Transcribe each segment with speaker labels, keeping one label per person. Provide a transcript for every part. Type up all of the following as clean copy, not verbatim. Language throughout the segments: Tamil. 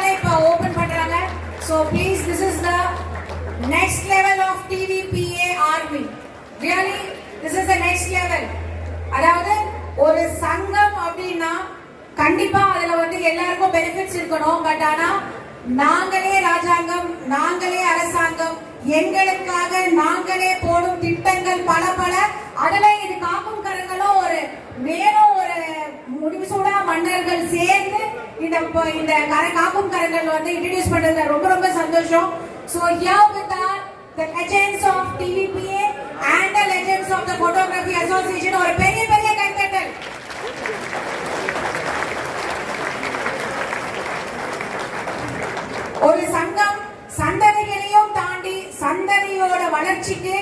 Speaker 1: அவங்களே இப்போ ஓபன் பண்றாங்க. So please, this is the next level of TVPA army. Really, this is the next level. அதாவது ஒரு சங்கம் அப்படின்னா கண்டிப்பா அதுல வந்து எல்லாருக்கும் பெனிஃபிட்ஸ் இருக்கணும். பட் ஆனா நாங்களே ராஜாங்கம், நாங்களே அரசாங்கம், எங்களுக்காக நாங்களே போடும் திட்டங்கள் பல பல. அதுல இது காக்கும் கரங்களும் ஒரு மேலும் ஒரு முடிசூடா மன்னர்கள் சேர்ந்து இந்த காக்கும் கரங்கள் வந்து இன்ட்ரோடியூஸ் பண்றதுல ரொம்ப ரொம்ப சந்தோஷம். So here with the legends of TVPA and the legends of the Photography Association, ஒரு பெரிய பெரிய கைத்தட்டல். ஒரு சங்கம் சந்ததிகளையும் தாண்டி சந்ததியோட வளர்ச்சிக்கு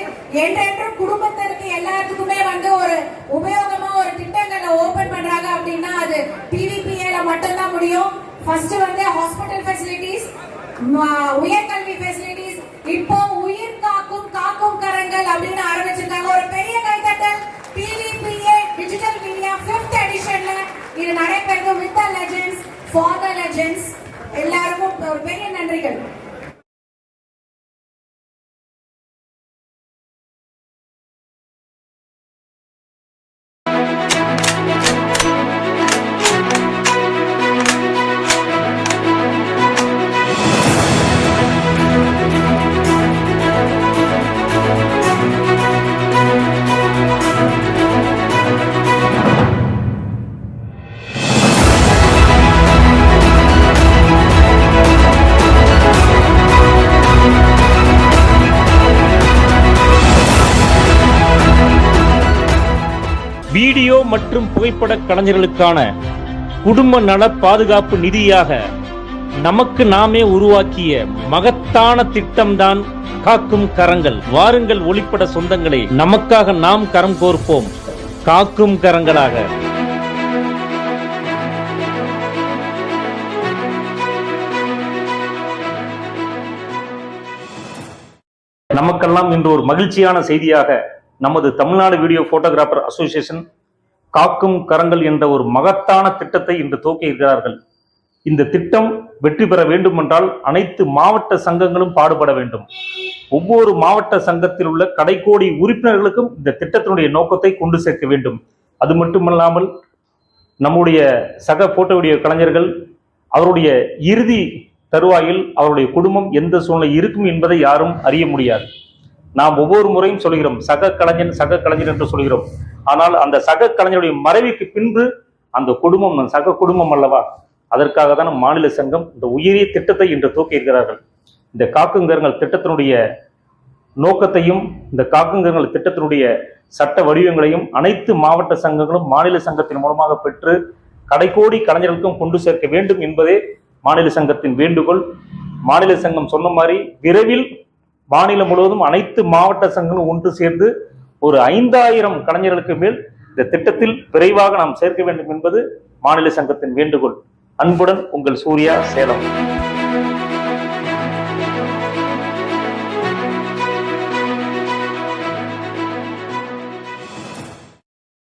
Speaker 1: என்றென்றும் குடும்பத்திற்கு எல்லாத்துக்குமே வந்து ஒரு உபயோகமா ஒரு திட்டங்களை ஓபன் பண்றாங்க அப்படின்னா அது டிவிபிஏல மட்டும்தான் முடியும். ஃபர்ஸ்ட் வந்து ஹாஸ்பிட்டல் ஃபெசிலிட்டிஸ், உயர்கல்வி ஃபெசிலிட்டிஸ், இப்போ உயிர் காக்கும் கரங்கள் அப்படின்னு ஆரம்பிச்சிருக்காங்க. ஒரு பெரிய கைத்தட்டல். டிவிபிஏ டிஜிட்டல் மீடியா 5th எடிஷன்ல இது நடைபெறும் with the legends for the legends. எல்லாருக்கும் ஒரு பெரிய நன்றிகள்.
Speaker 2: வீடியோ மற்றும் புகைப்பட கலைஞர்களுக்கான குடும்ப நல பாதுகாப்பு நிதியாக நமக்கு நாமே உருவாக்கிய மகத்தான திட்டம்தான் காக்கும் கரங்கள். வாருங்கள் ஒளிப்பட சொந்தங்களே, நமக்காக நாம் கரம் கோர்ப்போம், காக்கும் கரங்களாக. நமக்கெல்லாம் இன்று ஒரு மகிழ்ச்சியான செய்தியாக நமது தமிழ்நாடு வீடியோ போட்டோகிராஃபர் அசோசியேஷன் காக்கும் கரங்கள் என்ற ஒரு மகத்தான திட்டத்தை இன்று துவக்கி இருக்கிறார்கள். இந்த திட்டம் வெற்றி பெற வேண்டும் என்றால் அனைத்து மாவட்ட சங்கங்களும் பாடுபட வேண்டும். ஒவ்வொரு மாவட்ட சங்கத்தில் உள்ள கடைக்கோடி உறுப்பினர்களுக்கும் இந்த திட்டத்தினுடைய நோக்கத்தை கொண்டு சேர்க்க வேண்டும். அது மட்டுமல்லாமல் நம்முடைய சக போட்டோ வீடியோ கலைஞர்கள் அவருடைய இறுதி தருவாயில் அவருடைய குடும்பம் எந்த சூழ்நிலை இருக்கும் என்பதை யாரும் அறிய முடியாது. நாம் ஒவ்வொரு முறையும் சொல்கிறோம் சக கலைஞர் என்று சொல்கிறோம். ஆனால் அந்த சக கலைஞருடைய மறைவுக்கு பின்பு அந்த குடும்பம் சக குடும்பம் அல்லவா? அதற்காக தான் மாநில சங்கம் இந்த உயரிய திட்டத்தை இன்று துவக்கி இருக்கிறார்கள். இந்த காக்குங்கரங்கள் திட்டத்தினுடைய நோக்கத்தையும் இந்த காக்குங்கரங்கள் திட்டத்தினுடைய சட்ட வடிவங்களையும் அனைத்து மாவட்ட சங்கங்களும் மாநில சங்கத்தின் மூலமாக பெற்று கடைக்கோடி கலைஞர்களுக்கும் கொண்டு சேர்க்க வேண்டும் என்பதே மாநில சங்கத்தின் வேண்டுகோள். மாநில சங்கம் சொன்ன மாதிரி விரைவில் மாநிலம் முழுவதும் அனைத்து மாவட்ட சங்கங்களும் ஒன்று சேர்ந்து ஒரு 5000 கலைஞர்களுக்கு மேல் இந்த திட்டத்தில் விரைவாக நாம் சேர்க்க வேண்டும் என்பது மாநில சங்கத்தின் வேண்டுகோள். அன்புடன் உங்கள் சூர்யா, சேலம்.